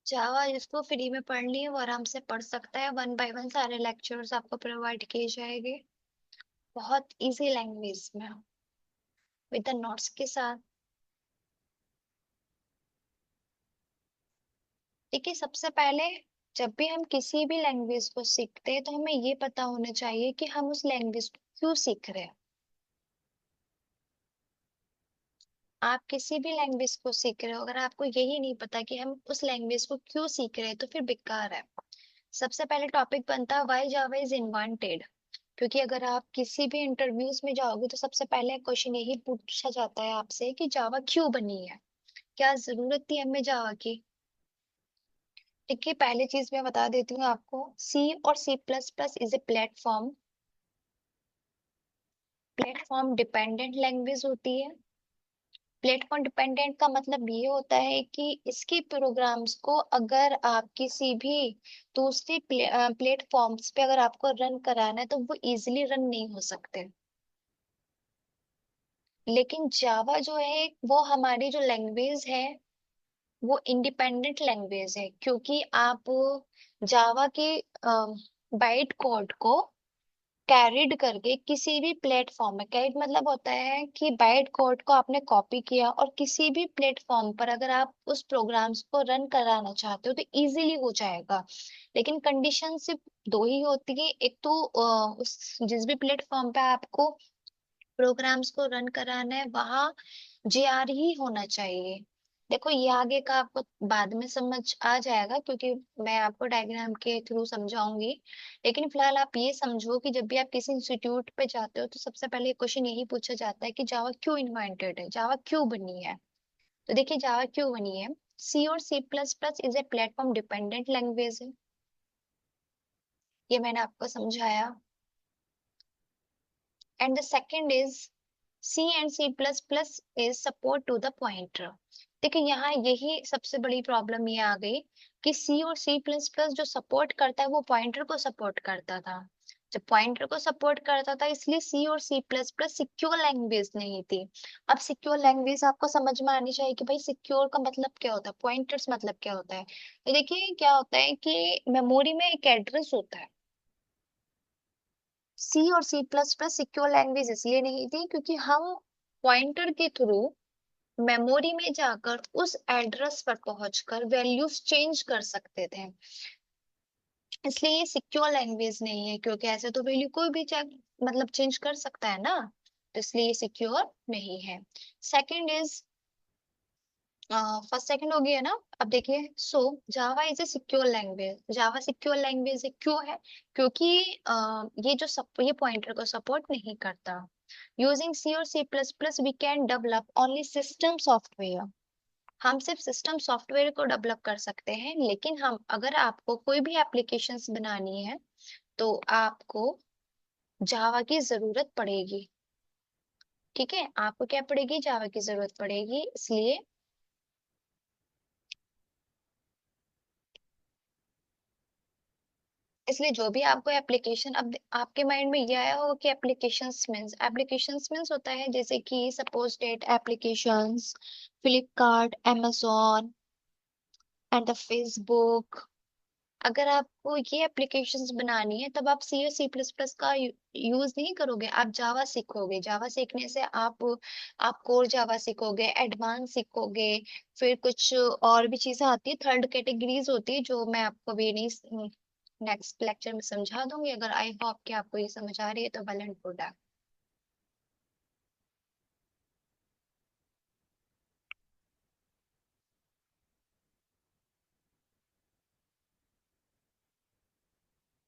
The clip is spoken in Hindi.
जावा जिसको फ्री में पढ़नी है वो आराम से पढ़ सकता है। 1 बाय 1 सारे लेक्चर्स आपको प्रोवाइड किए जाएंगे, बहुत इजी लैंग्वेज में, विद द नोट्स के साथ। देखिए, सबसे पहले जब भी हम किसी भी लैंग्वेज को सीखते हैं तो हमें ये पता होना चाहिए कि हम उस लैंग्वेज को क्यों सीख रहे हैं। आप किसी भी लैंग्वेज को सीख रहे हो, अगर आपको यही नहीं पता कि हम उस लैंग्वेज को क्यों सीख रहे हैं तो फिर बेकार है। सबसे पहले टॉपिक बनता है व्हाई जावा इज इन्वेंटेड। क्योंकि अगर आप किसी भी इंटरव्यूज में जाओगे तो सबसे पहले क्वेश्चन यही पूछा जाता है आपसे कि जावा क्यों बनी है, क्या जरूरत थी हमें जावा की। देखिए, पहली चीज मैं बता देती हूँ आपको, सी और C plus plus is a platform, platform dependent language होती है। प्लेटफॉर्म डिपेंडेंट का मतलब ये होता है कि इसके प्रोग्राम्स को अगर आप किसी भी दूसरे प्लेटफॉर्म्स पे अगर आपको रन कराना है तो वो इजीली रन नहीं हो सकते। लेकिन जावा जो है वो हमारी जो लैंग्वेज है वो इंडिपेंडेंट लैंग्वेज है, क्योंकि आप जावा के बाइट कोड को कैरिड करके किसी भी प्लेटफॉर्म में, कैरिड मतलब होता है कि बाइट कोड को आपने कॉपी किया और किसी भी प्लेटफॉर्म पर अगर आप उस प्रोग्राम्स को रन कराना चाहते हो तो इजीली हो जाएगा। लेकिन कंडीशन सिर्फ दो ही होती है, एक तो उस जिस भी प्लेटफॉर्म पे आपको प्रोग्राम्स को रन कराना है वहां जेआर ही होना चाहिए। देखो, ये आगे का आपको बाद में समझ आ जाएगा क्योंकि मैं आपको डायग्राम के थ्रू समझाऊंगी। लेकिन फिलहाल आप ये समझो कि जब भी आप किसी इंस्टीट्यूट पे जाते हो तो सबसे पहले क्वेश्चन यही पूछा जाता है कि जावा क्यों इन्वेंटेड है, जावा क्यों बनी है। तो देखिए, जावा क्यों बनी है। सी और C plus plus is a platform dependent language है, ये मैंने आपको समझाया। And the second is C and C plus plus is support to the pointer. देखिए, यहाँ यही सबसे बड़ी प्रॉब्लम ये आ गई कि सी और सी प्लस प्लस जो सपोर्ट करता है वो पॉइंटर को सपोर्ट करता था। जब पॉइंटर को सपोर्ट करता था इसलिए सी और C plus plus secure language नहीं थी। अब सिक्योर लैंग्वेज आपको समझ में आनी चाहिए कि भाई सिक्योर का मतलब क्या होता है, पॉइंटर्स मतलब क्या होता है। तो देखिए, क्या होता है कि मेमोरी में एक एड्रेस होता है। सी और C plus plus secure language इसलिए नहीं थी क्योंकि हम पॉइंटर के थ्रू मेमोरी में जाकर उस एड्रेस पर पहुंचकर वैल्यूज चेंज कर सकते थे। इसलिए ये सिक्योर लैंग्वेज नहीं है, क्योंकि ऐसे तो वैल्यू कोई भी मतलब चेंज कर सकता है ना, तो इसलिए ये सिक्योर नहीं है। सेकंड इज, फर्स्ट सेकंड हो गया ना। अब देखिए, so Java is a secure language. Java secure language है, क्यों है? क्योंकि ये जो ये पॉइंटर को सपोर्ट नहीं करता। यूजिंग सी और C plus plus we can develop only system software. हम सिर्फ सिस्टम सॉफ्टवेयर को डेवलप कर सकते हैं, लेकिन हम अगर आपको कोई भी एप्लीकेशंस बनानी है तो आपको जावा की जरूरत पड़ेगी। ठीक है, आपको क्या पड़ेगी, जावा की जरूरत पड़ेगी। इसलिए जो भी आपको एप्लीकेशन, अब आपके माइंड में ये आया होगा कि एप्लीकेशंस मीन्स होता है जैसे कि suppose date applications, Flipkart, amazon and the Facebook. अगर आपको ये एप्लीकेशंस बनानी है तब आप सी और सी प्लस प्लस का यूज नहीं करोगे, आप जावा सीखोगे। जावा सीखने से आप कोर जावा सीखोगे, एडवांस सीखोगे। फिर कुछ और भी चीजें आती है, थर्ड कैटेगरीज होती है जो मैं आपको भी नहीं, नेक्स्ट लेक्चर में समझा दूंगी। अगर आई होप कि आपको ये समझ आ रही है तो वेल एंड गुड है।